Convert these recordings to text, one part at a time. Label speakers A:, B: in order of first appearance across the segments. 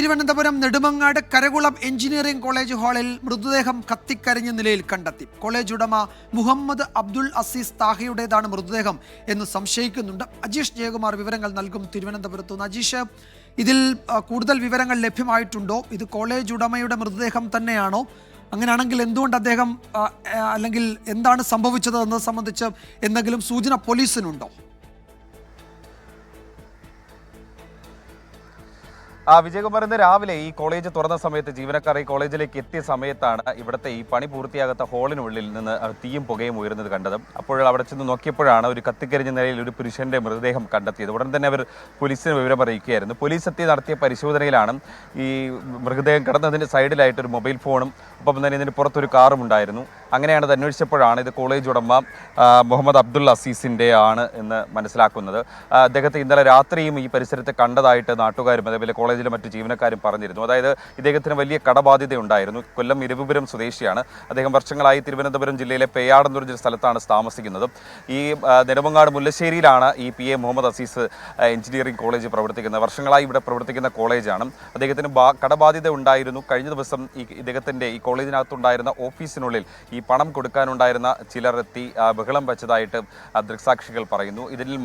A: Thiruvananthapuram Nedumangad Karakulam engineering college ഹാളിൽ മൃതദേഹം കത്തിക്കരിഞ്ഞ നിലയിൽ കണ്ടെത്തി. കോളേജ് ഉടമ മുഹമ്മദ് അബ്ദുൽ അസീസ് താഹയുടേതാണ് മൃതദേഹം എന്ന് സംശയിക്കുന്നുണ്ട്. അജീഷ് ജയകുമാർ വിവരങ്ങൾ നൽകും തിരുവനന്തപുരത്ത് നിന്ന്. അജീഷ്, ഇതിൽ കൂടുതൽ വിവരങ്ങൾ ലഭ്യമായിട്ടുണ്ടോ? ഇത് കോളേജ് ഉടമയുടെ മൃതദേഹം തന്നെയാണോ? അങ്ങനെയാണെങ്കിൽ എന്തുകൊണ്ട് അദ്ദേഹം അല്ലെങ്കിൽ എന്താണ് സംഭവിച്ചത് എന്നത് സംബന്ധിച്ച് എന്തെങ്കിലും സൂചന പോലീസിനുണ്ടോ?
B: വിജയകുമാർ, ഇന്ന് രാവിലെ ഈ കോളേജ് തുറന്ന സമയത്ത് ജീവനക്കാർ ഈ കോളേജിലേക്ക് എത്തിയ സമയത്താണ് ഇവിടുത്തെ ഈ പണി പൂർത്തിയാകാത്ത ഹാളിനുള്ളിൽ നിന്ന് തീയും പുകയും ഉയർന്നത് കണ്ടത്. അപ്പോൾ അവിടെ ചെന്ന് നോക്കിയപ്പോഴാണ് ഒരു കത്തിക്കരിഞ്ഞ നിലയിൽ ഒരു പുരുഷന്റെ മൃതദേഹം കണ്ടെത്തിയത്. ഉടൻ തന്നെ അവർ പോലീസിന് വിവരം അറിയിക്കുകയായിരുന്നു. പോലീസ് എത്തി നടത്തിയ പരിശോധനയിലാണ് ഈ മൃതദേഹം കിടന്നതിന് സൈഡിലായിട്ട് ഒരു മൊബൈൽ ഫോണും ഒപ്പം തന്നെ ഇതിന് പുറത്തൊരു കാറും ഉണ്ടായിരുന്നു. അങ്ങനെയാണ് ഇത് അന്വേഷിച്ചപ്പോഴാണ് ഇത് കോളേജ് ഉടമ മുഹമ്മദ് അബ്ദുൽ അസീസിൻ്റെ ആണ് എന്ന് മനസ്സിലാക്കുന്നത്. അദ്ദേഹത്തെ ഇന്നലെ രാത്രിയും ഈ പരിസരത്ത് കണ്ടതായിട്ട് നാട്ടുകാരും അതേപോലെ കോളേജിലെ മറ്റു ജീവനക്കാരും പറഞ്ഞിരുന്നു. അതായത് ഇദ്ദേഹത്തിന് വലിയ കടബാധ്യത ഉണ്ടായിരുന്നു. കൊല്ലം ഇരവിപുരം സ്വദേശിയാണ് അദ്ദേഹം. വർഷങ്ങളായി തിരുവനന്തപുരം ജില്ലയിലെ പേയാട് എന്ന് പറഞ്ഞൊരു സ്ഥലത്താണ് താമസിക്കുന്നത്. ഈ നെടുമങ്ങാട് മുല്ലശ്ശേരിയിലാണ് ഈ PA Muhammad Aziz engineering college പ്രവർത്തിക്കുന്നത്. വർഷങ്ങളായി ഇവിടെ പ്രവർത്തിക്കുന്ന കോളേജാണ്. അദ്ദേഹത്തിന് കടബാധ്യത ഉണ്ടായിരുന്നു. കഴിഞ്ഞ ദിവസം ഇദ്ദേഹത്തിൻ്റെ ഈ കോളേജിനകത്തുണ്ടായിരുന്ന ഓഫീസിനുള്ളിൽ ഈ പണം കൊടുക്കാനുണ്ടായിരുന്ന ചിലർ എത്തി ബഹളം വെച്ചതായിട്ട് ദൃക്സാക്ഷികൾ പറയുന്നു. ഇതിൽ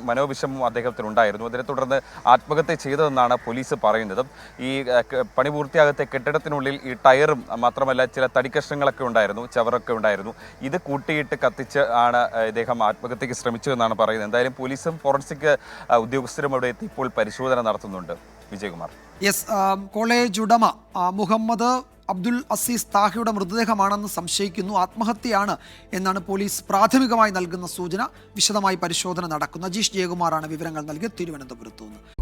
B: മനോവിഷമം അദ്ദേഹത്തിനുണ്ടായിരുന്നു. അതിനെ തുടർന്ന് ആത്മഹത്യ ചെയ്തതെന്നാണ് പോലീസ് പറയുന്നത്. ഈ പണി പൂർത്തിയാകത്തെ കെട്ടിടത്തിനുള്ളിൽ ഈ ടയറും മാത്രമല്ല ചില തടിക്കഷ്ണങ്ങളൊക്കെ ഉണ്ടായിരുന്നു, ചവറൊക്കെ ഉണ്ടായിരുന്നു. ഇത് കൂട്ടിയിട്ട് കത്തിച്ച് ആണ് ഇദ്ദേഹം ആത്മഹത്യക്ക് ശ്രമിച്ചതെന്നാണ് പറയുന്നത്. എന്തായാലും പോലീസും ഫോറൻസിക് ഉദ്യോഗസ്ഥരും അവിടെ എത്തി ഇപ്പോൾ പരിശോധന നടത്തുന്നുണ്ട്. വിജയകുമാർ.
A: യെസ്, കോളേജ് ഉടമ മുഹമ്മദ് അബ്ദുൽ അസീസ് താഹയുടെ മൃതദേഹമാണെന്ന് സംശയിക്കുന്നു. ആത്മഹത്യയാണ് എന്നാണ് പോലീസ് പ്രാഥമികമായി നൽകുന്ന സൂചന. വിശദമായി പരിശോധന നടക്കുന്നു. അജീഷ് ജയകുമാറാണ് വിവരങ്ങൾ നൽകിയത് തിരുവനന്തപുരത്തു നിന്ന്.